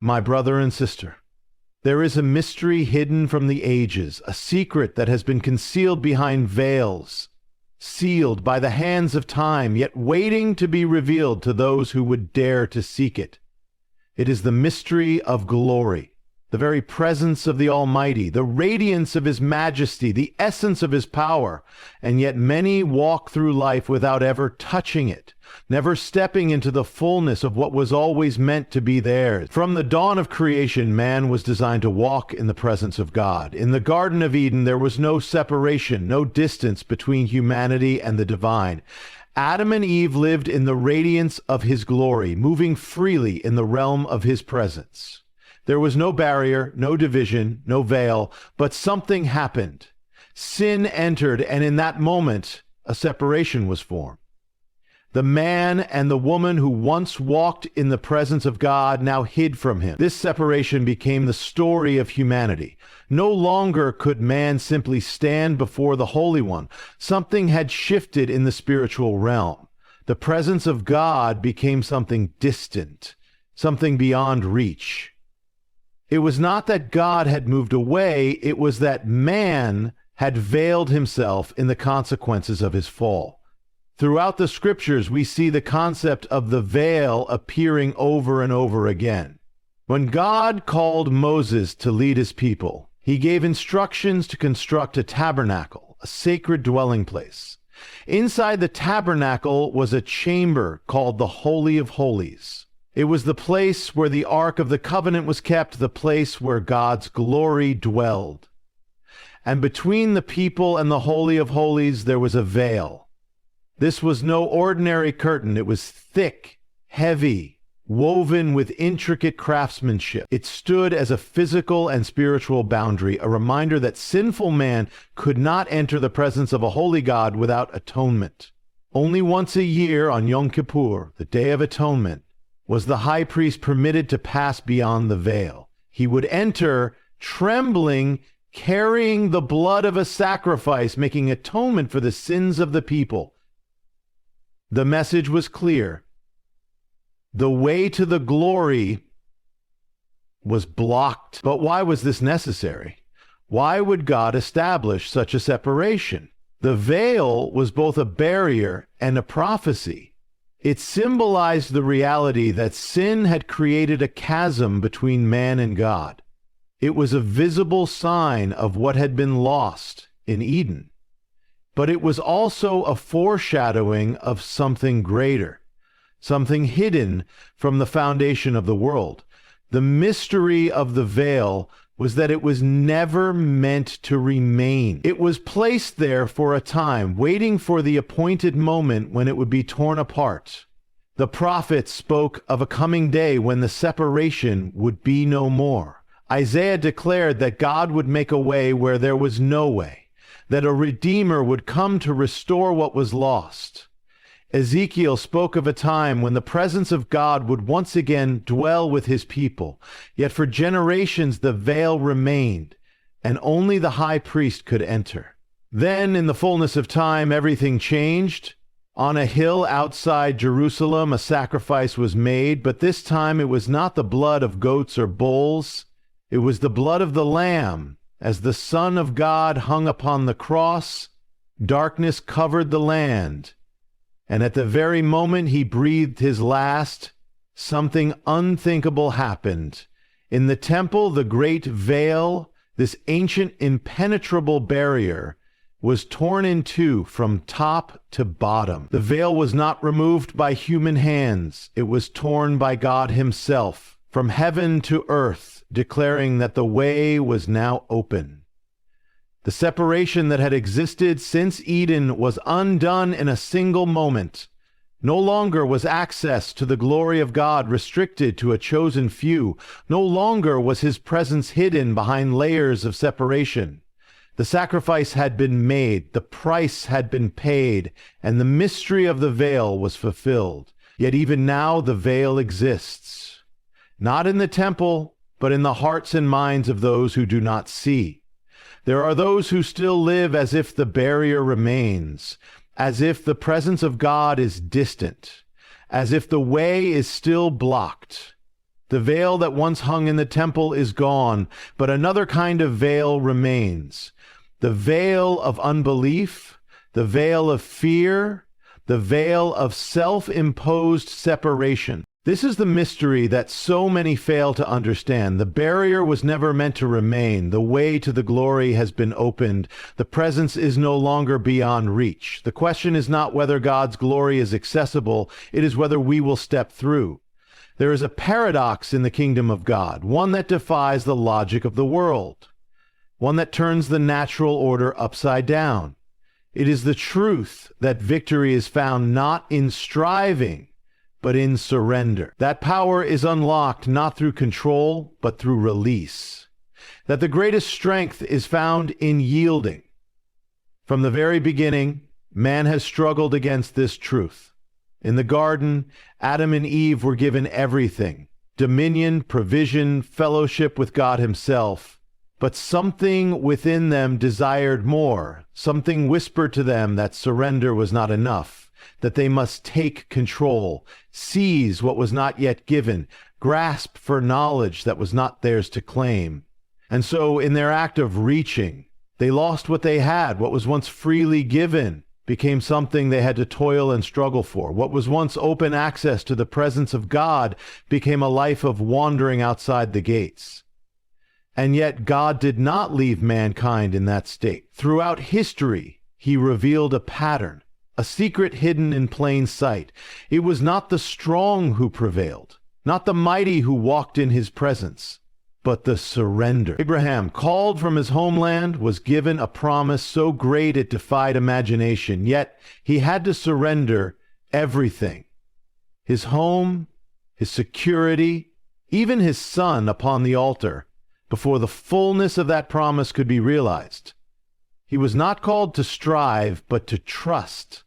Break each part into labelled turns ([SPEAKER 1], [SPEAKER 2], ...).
[SPEAKER 1] My brother and sister, there is a mystery hidden from the ages, a secret that has been concealed behind veils, sealed by the hands of time, yet waiting to be revealed to those who would dare to seek it. It is the mystery of glory, the very presence of the Almighty, the radiance of His majesty, the essence of His power, and yet many walk through life without ever touching it, never stepping into the fullness of what was always meant to be theirs. From the dawn of creation, man was designed to walk in the presence of God. In the Garden of Eden, there was no separation, no distance between humanity and the divine. Adam and Eve lived in the radiance of His glory, moving freely in the realm of His presence. There was no barrier, no division, no veil, but something happened. Sin entered, and in that moment, a separation was formed. The man and the woman who once walked in the presence of God now hid from Him. This separation became the story of humanity. No longer could man simply stand before the Holy One. Something had shifted in the spiritual realm. The presence of God became something distant, something beyond reach. It was not that God had moved away, it was that man had veiled himself in the consequences of his fall. Throughout the scriptures, we see the concept of the veil appearing over and over again. When God called Moses to lead His people, He gave instructions to construct a tabernacle, a sacred dwelling place. Inside the tabernacle was a chamber called the Holy of Holies. It was the place where the Ark of the Covenant was kept, the place where God's glory dwelled. And between the people and the Holy of Holies there was a veil. This was no ordinary curtain. It was thick, heavy, woven with intricate craftsmanship. It stood as a physical and spiritual boundary, a reminder that sinful man could not enter the presence of a holy God without atonement. Only once a year on Yom Kippur, the Day of Atonement, was the high priest permitted to pass beyond the veil. He would enter trembling, carrying the blood of a sacrifice, making atonement for the sins of the people. The message was clear. The way to the glory was blocked. But why was this necessary? Why would God establish such a separation? The veil was both a barrier and a prophecy. It symbolized the reality that sin had created a chasm between man and God. It was a visible sign of what had been lost in Eden. But it was also a foreshadowing of something greater, something hidden from the foundation of the world. The mystery of the veil was that it was never meant to remain. It was placed there for a time, waiting for the appointed moment when it would be torn apart. The prophets spoke of a coming day when the separation would be no more. Isaiah declared that God would make a way where there was no way, that a Redeemer would come to restore what was lost. Ezekiel spoke of a time when the presence of God would once again dwell with His people, yet for generations the veil remained, and only the high priest could enter. Then, in the fullness of time, everything changed. On a hill outside Jerusalem, a sacrifice was made, but this time it was not the blood of goats or bulls. It was the blood of the Lamb. As the Son of God hung upon the cross, darkness covered the land. And at the very moment He breathed His last, something unthinkable happened. In the temple, the great veil, this ancient impenetrable barrier, was torn in two from top to bottom. The veil was not removed by human hands. It was torn by God Himself, from heaven to earth, declaring that the way was now open. The separation that had existed since Eden was undone in a single moment. No longer was access to the glory of God restricted to a chosen few. No longer was His presence hidden behind layers of separation. The sacrifice had been made, the price had been paid, and the mystery of the veil was fulfilled. Yet even now the veil exists. Not in the temple, but in the hearts and minds of those who do not see. There are those who still live as if the barrier remains, as if the presence of God is distant, as if the way is still blocked. The veil that once hung in the temple is gone, but another kind of veil remains. The veil of unbelief, the veil of fear, the veil of self-imposed separation. This is the mystery that so many fail to understand. The barrier was never meant to remain. The way to the glory has been opened. The presence is no longer beyond reach. The question is not whether God's glory is accessible, it is whether we will step through. There is a paradox in the kingdom of God, one that defies the logic of the world, one that turns the natural order upside down. It is the truth that victory is found not in striving, but in surrender. That power is unlocked not through control, but through release. That the greatest strength is found in yielding. From the very beginning, man has struggled against this truth. In the garden, Adam and Eve were given everything: dominion, provision, fellowship with God himself. But something within them desired more. Something whispered to them that surrender was not enough, that they must take control, seize what was not yet given, grasp for knowledge that was not theirs to claim. And so, in their act of reaching, they lost what they had. What was once freely given became something they had to toil and struggle for. What was once open access to the presence of God became a life of wandering outside the gates. And yet God did not leave mankind in that state. Throughout history, he revealed a pattern, a secret hidden in plain sight. It was not the strong who prevailed, not the mighty who walked in his presence, but the surrender. Abraham, called from his homeland, was given a promise so great it defied imagination, yet he had to surrender everything: his home, his security, even his son upon the altar, before the fullness of that promise could be realized. He was not called to strive, but to trust.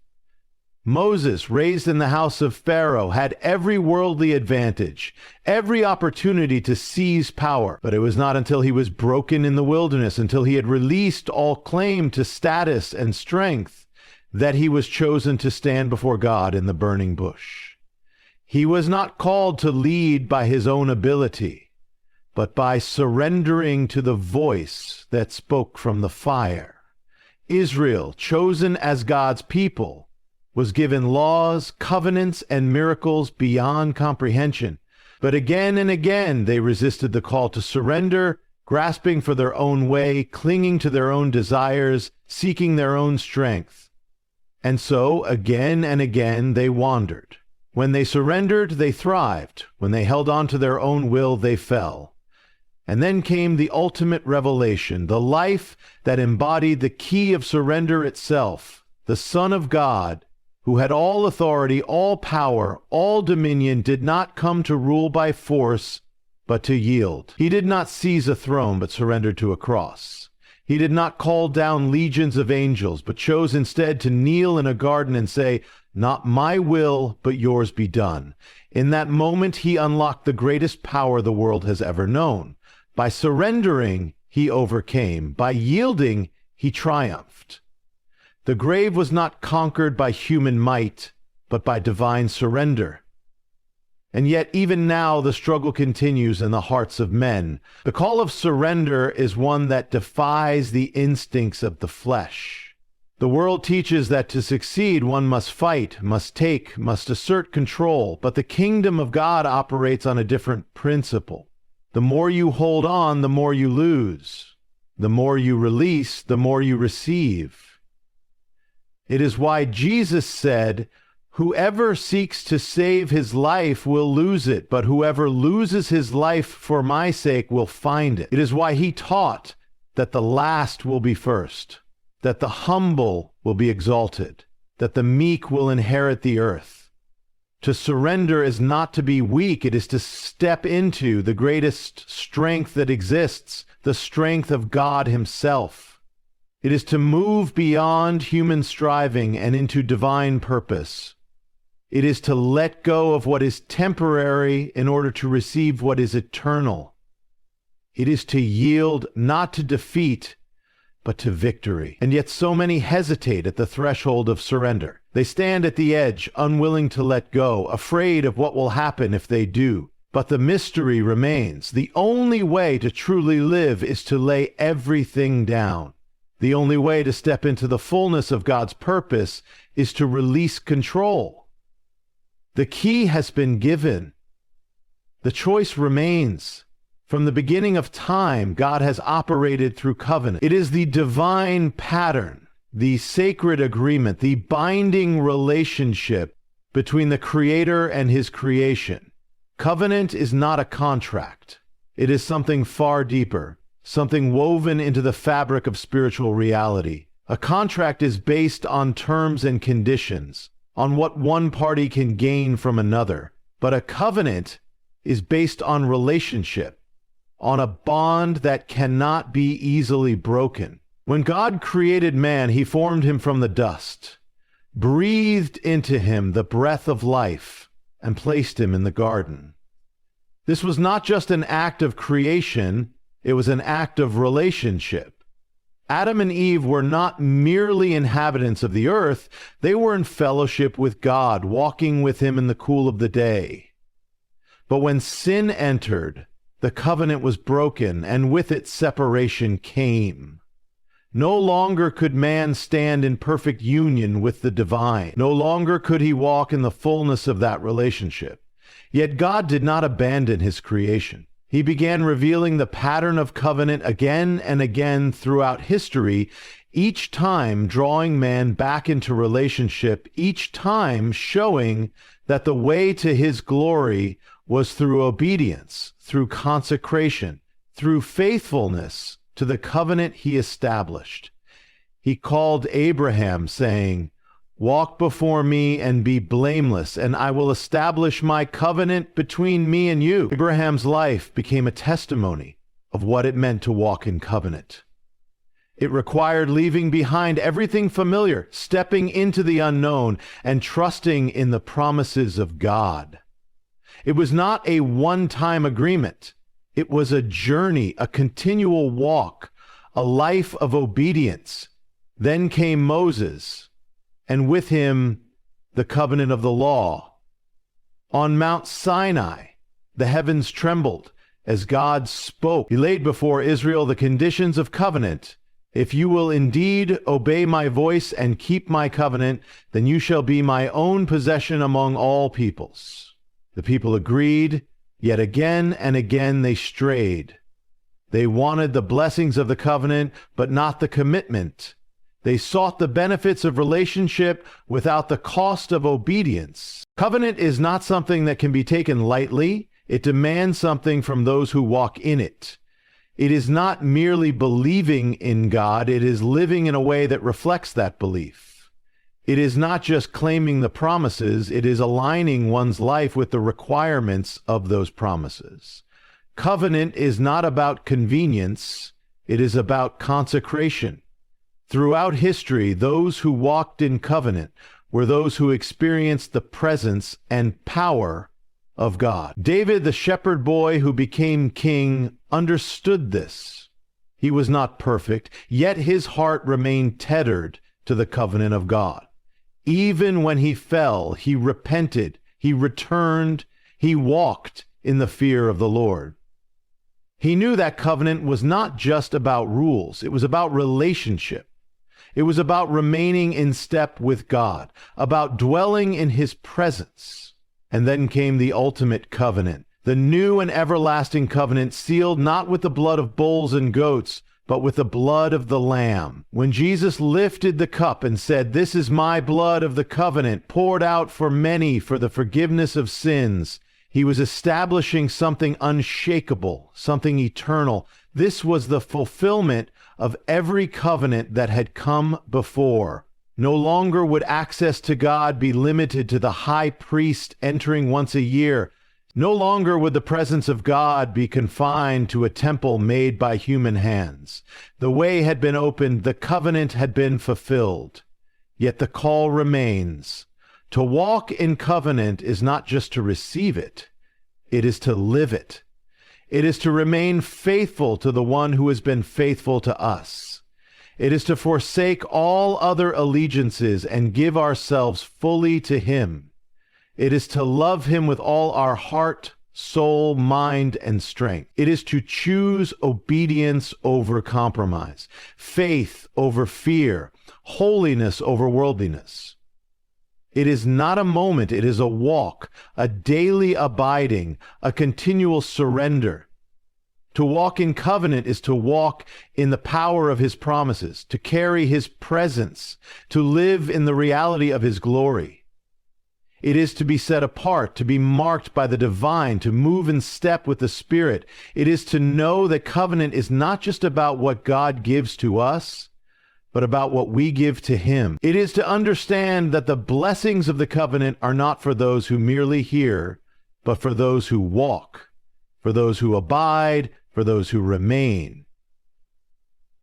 [SPEAKER 1] Moses, raised in the house of Pharaoh, had every worldly advantage, every opportunity to seize power. But it was not until he was broken in the wilderness, until he had released all claim to status and strength, that he was chosen to stand before God in the burning bush. He was not called to lead by his own ability, but by surrendering to the voice that spoke from the fire. Israel, chosen as God's people, was given laws, covenants, and miracles beyond comprehension. But again and again they resisted the call to surrender, grasping for their own way, clinging to their own desires, seeking their own strength. And so, again and again, they wandered. When they surrendered, they thrived. When they held on to their own will, they fell. And then came the ultimate revelation, the life that embodied the key of surrender itself, the Son of God, who had all authority, all power, all dominion, did not come to rule by force, but to yield. He did not seize a throne, but surrendered to a cross. He did not call down legions of angels, but chose instead to kneel in a garden and say, "Not my will, but yours be done." In that moment, he unlocked the greatest power the world has ever known. By surrendering, he overcame. By yielding, he triumphed. The grave was not conquered by human might, but by divine surrender. And yet, even now, the struggle continues in the hearts of men. The call of surrender is one that defies the instincts of the flesh. The world teaches that to succeed, one must fight, must take, must assert control, but the kingdom of God operates on a different principle. The more you hold on, the more you lose. The more you release, the more you receive. It is why Jesus said, "Whoever seeks to save his life will lose it, but whoever loses his life for my sake will find it." It is why he taught that the last will be first, that the humble will be exalted, that the meek will inherit the earth. To surrender is not to be weak, it is to step into the greatest strength that exists, the strength of God himself. It is to move beyond human striving and into divine purpose. It is to let go of what is temporary in order to receive what is eternal. It is to yield not to defeat, but to victory. And yet so many hesitate at the threshold of surrender. They stand at the edge, unwilling to let go, afraid of what will happen if they do. But the mystery remains. The only way to truly live is to lay everything down. The only way to step into the fullness of God's purpose is to release control. The key has been given. The choice remains. From the beginning of time, God has operated through covenant. It is the divine pattern, the sacred agreement, the binding relationship between the Creator and His creation. Covenant is not a contract. It is something far deeper, something woven into the fabric of spiritual reality. A contract is based on terms and conditions, on what one party can gain from another. But a covenant is based on relationship, on a bond that cannot be easily broken. When God created man, He formed him from the dust, breathed into him the breath of life, and placed him in the garden. This was not just an act of creation, it was an act of relationship. Adam and Eve were not merely inhabitants of the earth, they were in fellowship with God, walking with Him in the cool of the day. But when sin entered, the covenant was broken, and with it separation came. No longer could man stand in perfect union with the divine. No longer could he walk in the fullness of that relationship. Yet God did not abandon His creation. He began revealing the pattern of covenant again and again throughout history, each time drawing man back into relationship, each time showing that the way to His glory was through obedience, through consecration, through faithfulness to the covenant He established. He called Abraham, saying, "Walk before me and be blameless, and I will establish my covenant between me and you." Abraham's life became a testimony of what it meant to walk in covenant. It required leaving behind everything familiar, stepping into the unknown, and trusting in the promises of God. It was not a one-time agreement. It was a journey, a continual walk, a life of obedience. Then came Moses, and with him the covenant of the law. On Mount Sinai, the heavens trembled as God spoke. He laid before Israel the conditions of covenant. "If you will indeed obey my voice and keep my covenant, then you shall be my own possession among all peoples." The people agreed, yet again and again they strayed. They wanted the blessings of the covenant, but not the commitment. They sought the benefits of relationship without the cost of obedience. Covenant is not something that can be taken lightly. It demands something from those who walk in it. It is not merely believing in God, it is living in a way that reflects that belief. It is not just claiming the promises, it is aligning one's life with the requirements of those promises. Covenant is not about convenience, it is about consecration. Throughout history, those who walked in covenant were those who experienced the presence and power of God. David, the shepherd boy who became king, understood this. He was not perfect, yet his heart remained tethered to the covenant of God. Even when he fell, he repented, he returned, he walked in the fear of the Lord. He knew that covenant was not just about rules, it was about relationship. It was about remaining in step with God, about dwelling in His presence. And then came the ultimate covenant, the new and everlasting covenant sealed not with the blood of bulls and goats, but with the blood of the Lamb. When Jesus lifted the cup and said, "This is my blood of the covenant, poured out for many for the forgiveness of sins," He was establishing something unshakable, something eternal. This was the fulfillment of every covenant that had come before. No longer would access to God be limited to the high priest entering once a year. No longer would the presence of God be confined to a temple made by human hands. The way had been opened, the covenant had been fulfilled. Yet the call remains. To walk in covenant is not just to receive it, it is to live it. It is to remain faithful to the one who has been faithful to us. It is to forsake all other allegiances and give ourselves fully to Him. It is to love Him with all our heart, soul, mind, and strength. It is to choose obedience over compromise, faith over fear, holiness over worldliness. It is not a moment, it is a walk, a daily abiding, a continual surrender. To walk in covenant is to walk in the power of his promises, to carry his presence, to live in the reality of his glory. It is to be set apart, to be marked by the divine, to move in step with the Spirit. It is to know that covenant is not just about what God gives to us, but about what we give to him. It is to understand that the blessings of the covenant are not for those who merely hear, but for those who walk, for those who abide, for those who remain.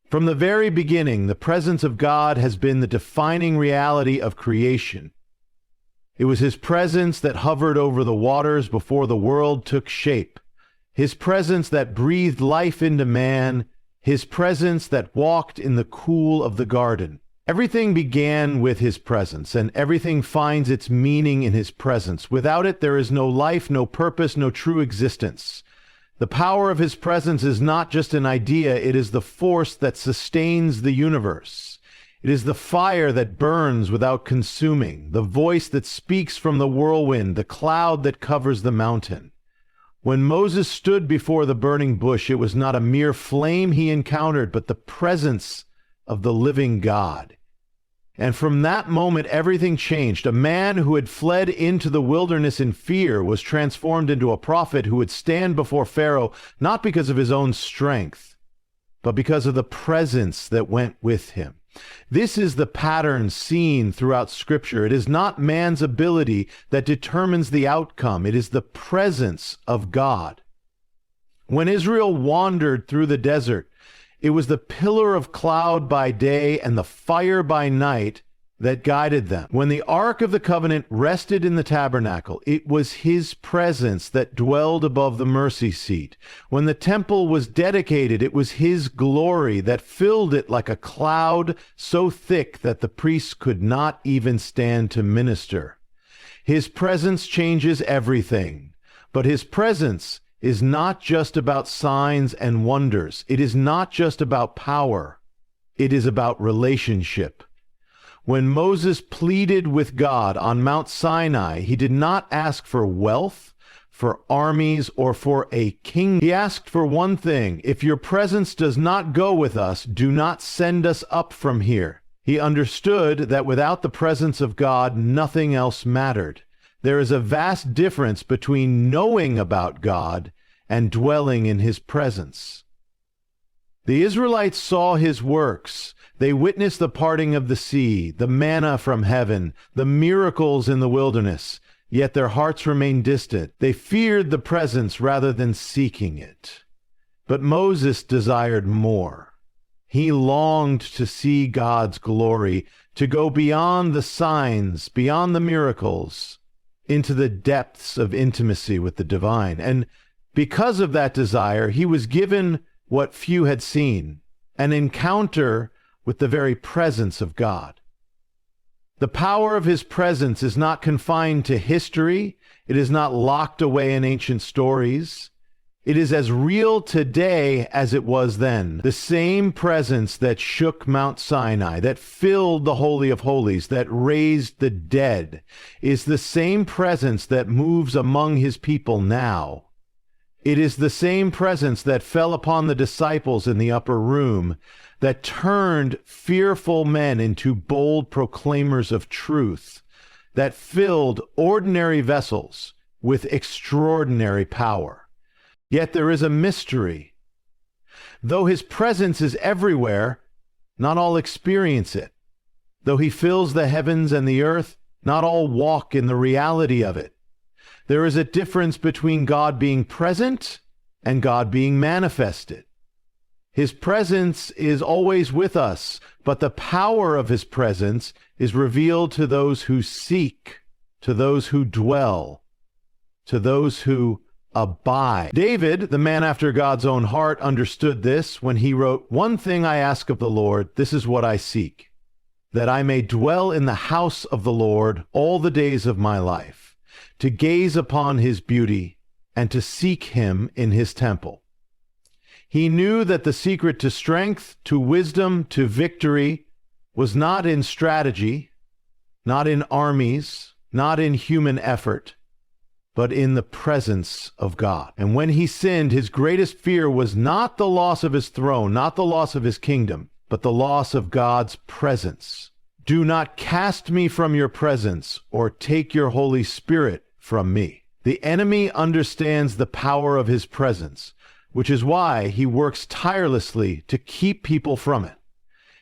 [SPEAKER 1] From the very beginning, the presence of God has been the defining reality of creation. It was his presence that hovered over the waters before the world took shape, his presence that breathed life into man, his presence that walked in the cool of the garden. Everything began with his presence, and everything finds its meaning in his presence. Without it, there is no life, no purpose, no true existence. The power of his presence is not just an idea, it is the force that sustains the universe. It is the fire that burns without consuming, the voice that speaks from the whirlwind, the cloud that covers the mountain. When Moses stood before the burning bush, it was not a mere flame he encountered, but the presence of the living God. And from that moment, everything changed. A man who had fled into the wilderness in fear was transformed into a prophet who would stand before Pharaoh, not because of his own strength, but because of the presence that went with him. This is the pattern seen throughout Scripture. It is not man's ability that determines the outcome. It is the presence of God. When Israel wandered through the desert, it was the pillar of cloud by day and the fire by night that guided them. When the Ark of the Covenant rested in the tabernacle, it was his presence that dwelled above the mercy seat. When the temple was dedicated, it was his glory that filled it like a cloud so thick that the priests could not even stand to minister. His presence changes everything, but his presence is not just about signs and wonders. It is not just about power. It is about relationship. When Moses pleaded with God on Mount Sinai, he did not ask for wealth, for armies, or for a king. He asked for one thing: if your presence does not go with us, do not send us up from here. He understood that without the presence of God, nothing else mattered. There is a vast difference between knowing about God and dwelling in his presence. The Israelites saw his works. They witnessed the parting of the sea, the manna from heaven, the miracles in the wilderness, yet their hearts remained distant. They feared the presence rather than seeking it. But Moses desired more. He longed to see God's glory, to go beyond the signs, beyond the miracles, into the depths of intimacy with the divine. And because of that desire, he was given what few had seen, an encounter with the very presence of God. The power of his presence is not confined to history. It is not locked away in ancient stories. It is as real today as it was then. The same presence that shook Mount Sinai, that filled the Holy of Holies, that raised the dead, is the same presence that moves among his people now. It is the same presence that fell upon the disciples in the upper room, that turned fearful men into bold proclaimers of truth, that filled ordinary vessels with extraordinary power. Yet there is a mystery. Though his presence is everywhere, not all experience it. Though he fills the heavens and the earth, not all walk in the reality of it. There is a difference between God being present and God being manifested. His presence is always with us, but the power of his presence is revealed to those who seek, to those who dwell, to those who abide. David, the man after God's own heart, understood this when he wrote, "One thing I ask of the Lord, this is what I seek, that I may dwell in the house of the Lord all the days of my life, to gaze upon his beauty and to seek him in his temple. He knew that the secret to strength, to wisdom, to victory was not in strategy, not in armies, not in human effort, but in the presence of God. And when he sinned, his greatest fear was not the loss of his throne, not the loss of his kingdom, but the loss of God's presence. Do not cast me from your presence, or take your Holy Spirit from me. The enemy understands the power of his presence, which is why he works tirelessly to keep people from it.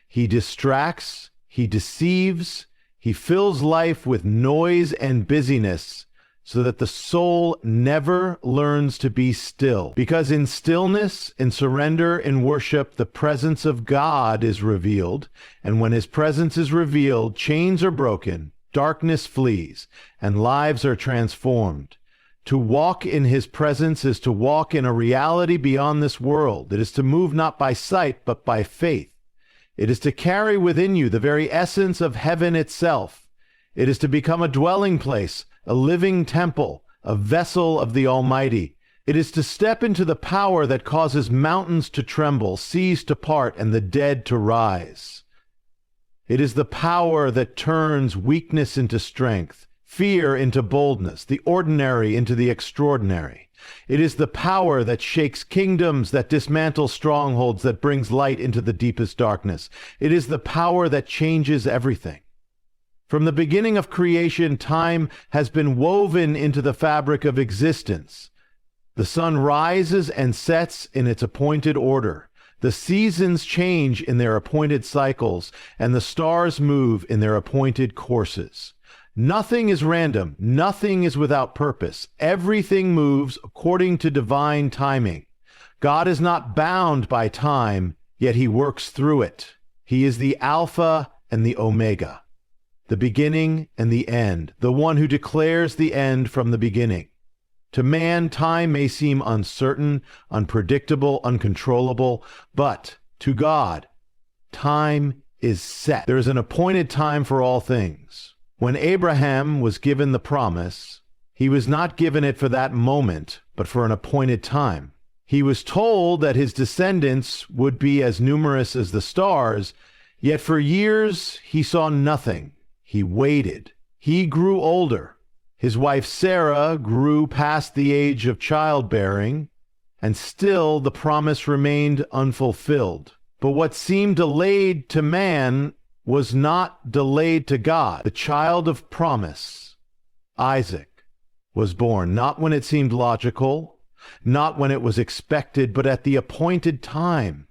[SPEAKER 1] He distracts, he deceives, he fills life with noise and busyness so that the soul never learns to be still. Because in stillness, in surrender, in worship, the presence of God is revealed. And when his presence is revealed, chains are broken, darkness flees, and lives are transformed. To walk in his presence is to walk in a reality beyond this world. It is to move not by sight, but by faith. It is to carry within you the very essence of heaven itself. It is to become a dwelling place, a living temple, a vessel of the Almighty. It is to step into the power that causes mountains to tremble, seas to part, and the dead to rise. It is the power that turns weakness into strength, fear into boldness, the ordinary into the extraordinary. It is the power that shakes kingdoms, that dismantles strongholds, that brings light into the deepest darkness. It is the power that changes everything. From the beginning of creation, time has been woven into the fabric of existence. The sun rises and sets in its appointed order. The seasons change in their appointed cycles, and the stars move in their appointed courses. Nothing is random. Nothing is without purpose. Everything moves according to divine timing. God is not bound by time, yet he works through it. He is the Alpha and the Omega, the beginning and the end, the one who declares the end from the beginning. To man, time may seem uncertain, unpredictable, uncontrollable, but to God, time is set. There is an appointed time for all things. When Abraham was given the promise, he was not given it for that moment, but for an appointed time. He was told that his descendants would be as numerous as the stars, yet for years he saw nothing. He waited. He grew older. His wife Sarah grew past the age of childbearing, and still the promise remained unfulfilled. But what seemed delayed to man was not delayed to God. The child of promise, Isaac, was born, not when it seemed logical, not when it was expected, but at the appointed time.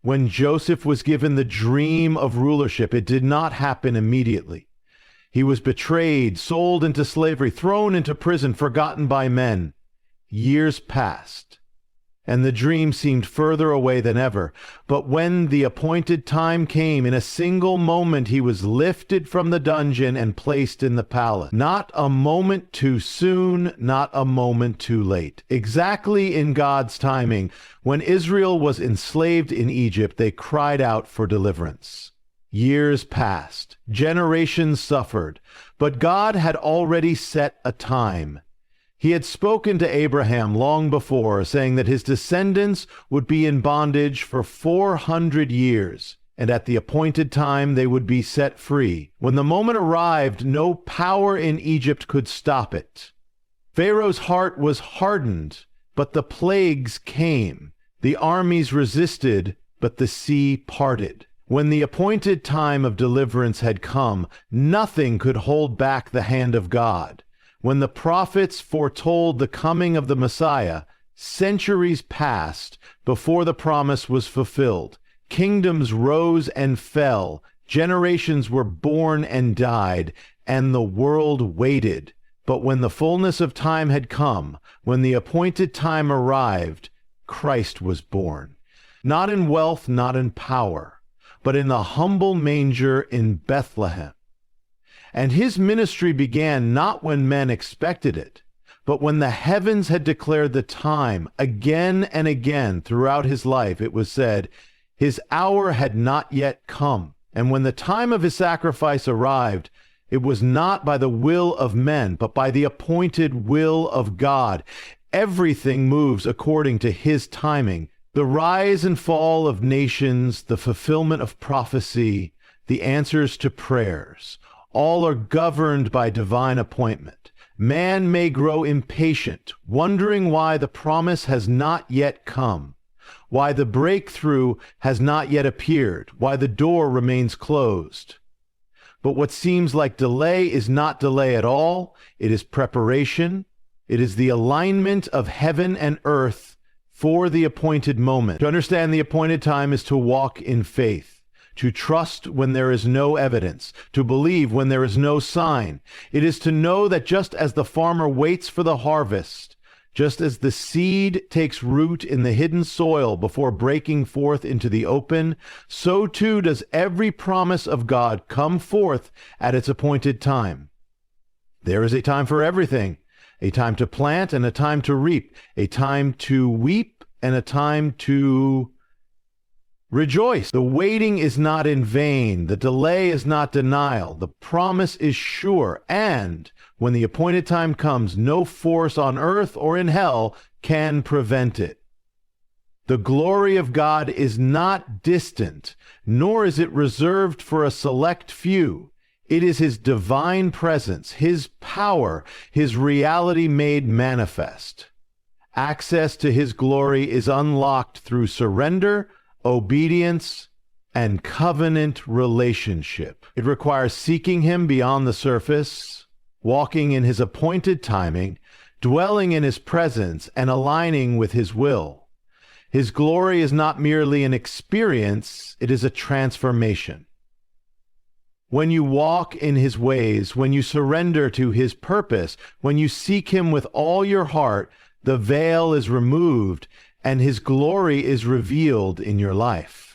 [SPEAKER 1] When Joseph was given the dream of rulership, it did not happen immediately. He was betrayed, sold into slavery, thrown into prison, forgotten by men. Years passed, and the dream seemed further away than ever. But when the appointed time came, in a single moment he was lifted from the dungeon and placed in the palace. Not a moment too soon, not a moment too late. Exactly in God's timing. When Israel was enslaved in Egypt, they cried out for deliverance. Years passed, generations suffered, but God had already set a time. He had spoken to Abraham long before, saying that his descendants would be in bondage for 400 years, and at the appointed time they would be set free. When the moment arrived, no power in Egypt could stop it. Pharaoh's heart was hardened, but the plagues came. The armies resisted, but the sea parted. When the appointed time of deliverance had come, nothing could hold back the hand of God. When the prophets foretold the coming of the Messiah, centuries passed before the promise was fulfilled. Kingdoms rose and fell, generations were born and died, and the world waited. But when the fullness of time had come, when the appointed time arrived, Christ was born. Not in wealth, not in power, but in the humble manger in Bethlehem. And his ministry began not when men expected it, but when the heavens had declared the time. Again and again throughout his life it was said, his hour had not yet come. And when the time of his sacrifice arrived, it was not by the will of men, but by the appointed will of God. Everything moves according to his timing. The rise and fall of nations, the fulfillment of prophecy, the answers to prayers, all are governed by divine appointment. Man may grow impatient, wondering why the promise has not yet come, why the breakthrough has not yet appeared, why the door remains closed. But what seems like delay is not delay at all. It is preparation. It is the alignment of heaven and earth for the appointed moment. To understand the appointed time is to walk in faith, to trust when there is no evidence, to believe when there is no sign. It is to know that just as the farmer waits for the harvest, just as the seed takes root in the hidden soil before breaking forth into the open, so too does every promise of God come forth at its appointed time. There is a time for everything, a time to plant and a time to reap, a time to weep and a time to rejoice. The waiting is not in vain. The delay is not denial. The promise is sure. And when the appointed time comes, no force on earth or in hell can prevent it. The glory of God is not distant, nor is it reserved for a select few. It is his divine presence, his power, his reality made manifest. Access to his glory is unlocked through surrender, obedience, and covenant relationship. It requires seeking him beyond the surface, walking in his appointed timing, dwelling in his presence, and aligning with his will. His glory is not merely an experience, it is a transformation. When you walk in his ways, when you surrender to his purpose, when you seek him with all your heart, the veil is removed and his glory is revealed in your life.